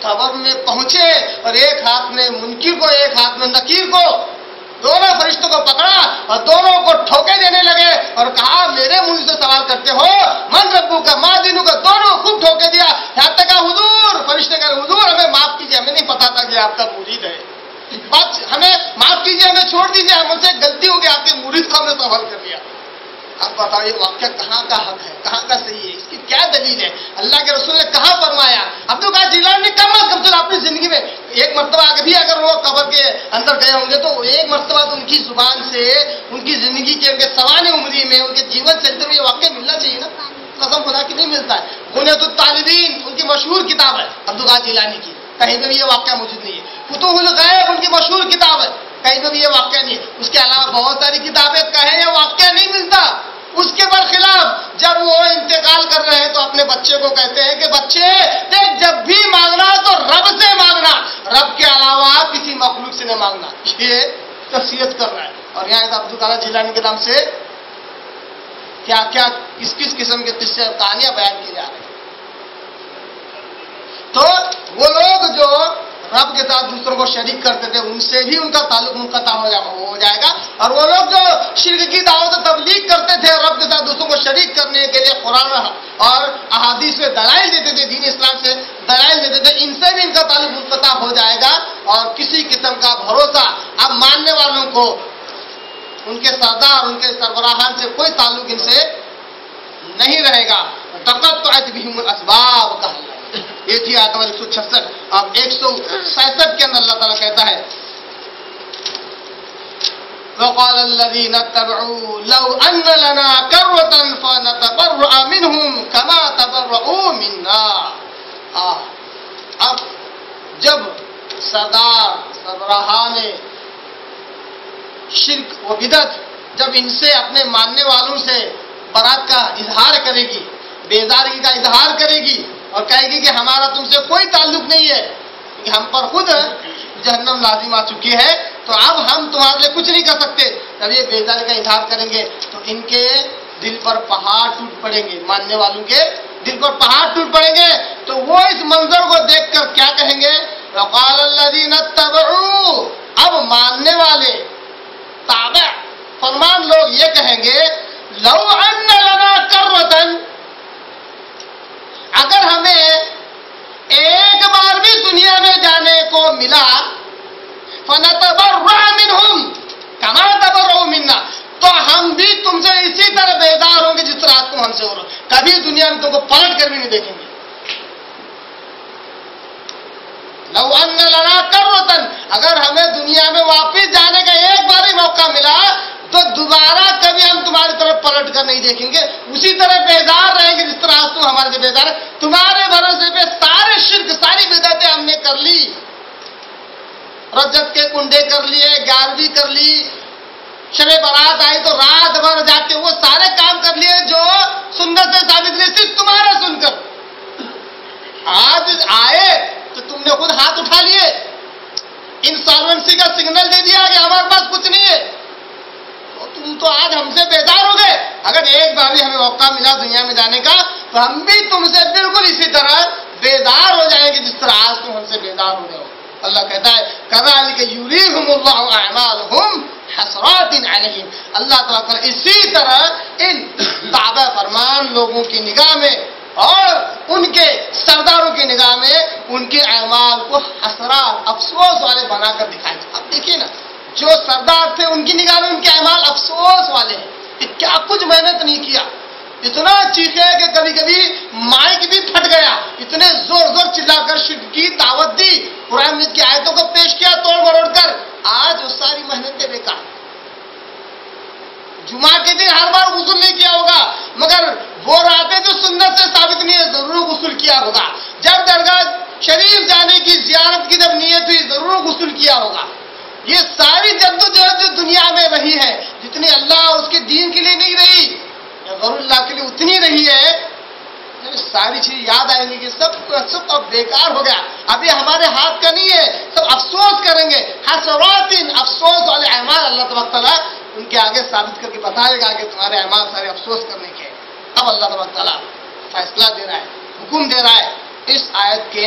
سبب میں پہنچے اور ایک ہاتھ میں منکر کو ایک ہاتھ میں نکیر کو دونوں فرشتوں کو پکڑا اور دونوں کو ٹھوکے دینے لگے اور کہا میرے منہ سے سوال کرتے ہو من ربو کا ماں دینوں کا، دونوں خوب ٹھوکے دیا. یہاں تک کہا حضور، فرشتے کہا حضور ہمیں معاف کیجیے، ہمیں نہیں پتا تھا کہ آپ کا مرید ہے، بس ہمیں معاف کیجیے، ہمیں چھوڑ دیجیے، ہم سے غلطی ہو گئی، آپ کے مرید کو ہم نے سوال کر لیا. اب بتاؤ یہ واقعہ کہاں کا حق ہے، کہاں کا صحیح ہے، اس کی کیا دلیل ہے؟ اللہ کے رسول نے کہاں فرمایا؟ عبد القادر جیلانی نے کم از کم اپنی زندگی میں ایک مرتبہ بھی اگر وہ قبر کے اندر گئے ہوں گے تو ایک مرتبہ تو ان کی زبان سے ان کی زندگی کے ان کے سوانح عمری میں ان کے جیون چلتے ہوئے یہ واقعہ ملنا چاہیے نا. قسم خدا کی نہیں ملتا ہے. بنیاد الطالبین ان کی مشہور کتاب ہے عبد القادر جیلانی کی، کہیں پہ بھی یہ واقعہ موجود نہیں ہے. فتوح الغیب ان کی مشہور کتاب ہے، کہیں پہ بھی یہ واقعہ نہیں ہے. اس کے علاوہ بہت ساری کتابیں کہیں یہ واقعہ نہیں ملتا. اس کے برخلاف جب وہ انتقال کر رہے ہیں تو اپنے بچے کو کہتے ہیں کہ بچے دیکھ جب بھی مانگنا تو رب سے مانگنا، رب کے علاوہ کسی مخلوق سے نہیں مانگنا. یہ نصیحت کر رہا ہے. اور یہاں عبد القادر جیلانی کے نام سے کیا کیا کس کس قسم کے قصے اور کہانیاں بیان کی جا رہی ہیں. تو وہ لوگ جو رب کے ساتھ دوسروں کو شریک کرتے تھے ان سے بھی ان کا تعلق منقطع ہو جائے گا. اور وہ لوگ جو شرک کی دعوت و تبلیغ کرتے تھے اور رب کے ساتھ دوسروں کو شریک کرنے کے لیے قرآن اور احادیث میں دلائل دیتے تھے، دین اسلام سے دلائل دیتے تھے، ان سے بھی ان کا تعلق منقطع ہو جائے گا. اور کسی قسم کا بھروسہ اب ماننے والوں کو ان کے سردار ان کے سربراہان سے کوئی تعلق ان سے نہیں رہے گا. تقطعت بہم الاسباب کہا اللہ. یہ تھی آیت نمبر 166. اب 167 کے اندر اللہ تعالیٰ کہتا ہے وقال الذين اتبعوا لو ان لنا كرة فنتبرأ منهم كما تبرؤوا منا. اب جب سربراہان شرک و بدعت جب ان سے اپنے ماننے والوں سے برات کا اظہار کرے گی، بیزاری کا اظہار کرے گی اور کہے گی کہ ہمارا تم سے کوئی تعلق نہیں ہے، کہ ہم پر خود جہنم لازم آ چکی ہے، تو اب ہم تمہارے لیے کچھ نہیں کر سکتے. جب یہ بیزاری کا اظہار کریں گے تو ان کے دل پر پہاڑ ٹوٹ پڑیں گے، ماننے والوں کے دل پر پہاڑ ٹوٹ پڑیں گے. تو وہ اس منظر کو دیکھ کر کیا کہیں گے؟ وقال الذين اتبعوا، اب ماننے والے تابع فرمان لوگ یہ کہیں گے لو ان لنا کرۃ، اگر ہمیں ایک بار بھی دنیا میں جانے کو ملا فنتبرأ منهم كما تبرؤوا منا، تو ہم بھی تم سے اسی طرح بیزار ہوں گے جس طرح تم ہم سے ہو رہے ہو. کبھی دنیا میں تم کو پلٹ کر بھی نہیں دیکھیں گے. لو ان لنا کرۃ، اگر ہمیں دنیا میں واپس جانے کا ایک بار ہی موقع ملا تو دوبارہ کبھی ہم تمہاری طرف پلٹ کر نہیں دیکھیں گے، اسی طرح بیزار رہیں گے جس طرح تم ہمارے سے بیزار ہے. تمہارے بھروسے پہ سارے شرک ساری بدعتیں ہم نے کر لی، رجب کے کنڈے کر لیے، 11ویں کر لی، شب برات آئی تو رات بھر جا کے وہ سارے کام کر لیے جو سنت سے ثابت نہیں، صرف تمہارا سن کر. آج آئے تو تم نے خود ہاتھ اٹھا لیے، انسالوینسی کا سگنل دے دیا کہ ہمارے پاس کچھ نہیں ہے، تم تو آج ہم سے بیزار ہو گئے. اگر ایک بار بھی ہمیں موقع ملا دنیا میں جانے کا تو ہم بھی تم سے بالکل اسی طرح بیزار ہو جائیں گے جس طرح آج تم ہم سے بیزار ہو گئے ہو. اللہ کہتا ہے کذالک یریہم اللہ اعمالہم حسرات علیہم، اللہ تعالیٰ پر اسی طرح ان تابع فرمان لوگوں کی نگاہ میں اور ان کے سرداروں کی نگاہ میں ان کے اعمال کو حسرات افسوس والے بنا کر دکھائے. اب دیکھیے نا، جو سردار تھے ان کی نگاہ میں ان کے اعمال افسوس والے ہیں کہ کیا کچھ محنت نہیں کیا، اتنا چیخے کہ کبھی کبھی مائک بھی پھٹ گیا، اتنے زور زور چلا کر شرک کی دعوت دی، قرآن مجید کی آیتوں کو پیش کیا توڑ مروڑ کر، آج وہ ساری محنتیں بیکار. جمعہ کے دن ہر بار غسل نہیں کیا ہوگا، مگر وہ راتیں جو سنت سے ثابت نہیں ہے ضرور غسل کیا ہوگا. جب درگاہ شریف جانے کی زیارت کی جب نیت ہوئی ضرور غسل کیا ہوگا. یہ ساری جدوجہد جو دنیا میں رہی ہے، جتنی اللہ اور اس کے دین کے لیے نہیں رہی یا غیر اللہ کے لیے اتنی رہی ہے، ساری چیز یاد آئیں گی کہ سب اب بیکار ہو گیا، ابھی ہمارے ہاتھ کا نہیں ہے، سب افسوس کریں گے. حسرات، افسوس والے اعمال اللہ تبارک تعالیٰ ان کے آگے ثابت کر کے بتائے گا کہ تمہارے اعمال سارے افسوس کرنے کے. اب اللہ تبارک تعالیٰ فیصلہ دے رہا ہے، حکم دے رہا ہے اس آیت کے